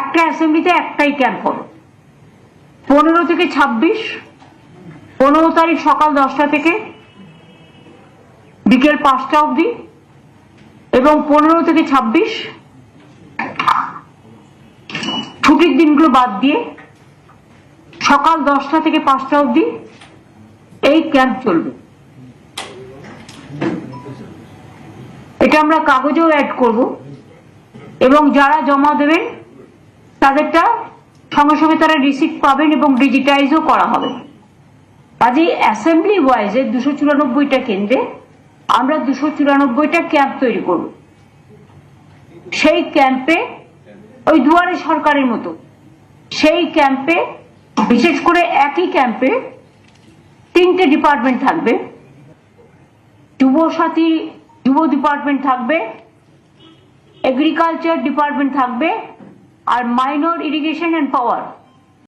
একটা অ্যাসেম্বলিতে একটাই ক্যাম্প হবে। 15 থেকে 26, 15 তারিখ সকাল 10টা থেকে বিকেল 5টা অবধি, এবং 15 থেকে 26 ছুটির দিনগুলো বাদ দিয়ে সকাল 10টা থেকে 5টা অবধি এই ক্যাম্প চলবে। এটা আমরা কাগজেও অ্যাড করব, এবং যারা জমা দেবেন তাদেরটা সঙ্গে সঙ্গে তারা রিসিপ্ট পাবেন এবং ডিজিটাইজও করা হবে। কাজে অ্যাসেম্বলি ওয়াইজে 294টা কেন্দ্রে আমরা 294টা ক্যাম্প তৈরি করব। সেই ক্যাম্পে ওই দুয়ারে সরকারের মতো সেই ক্যাম্পে বিশেষ করে একই ক্যাম্পে 3টে ডিপার্টমেন্ট থাকবে। যুবসাথী যুব ডিপার্টমেন্ট থাকবে, এগ্রিকালচার ডিপার্টমেন্ট থাকবে, আর মাইনর ইরিগেশন অ্যান্ড পাওয়ার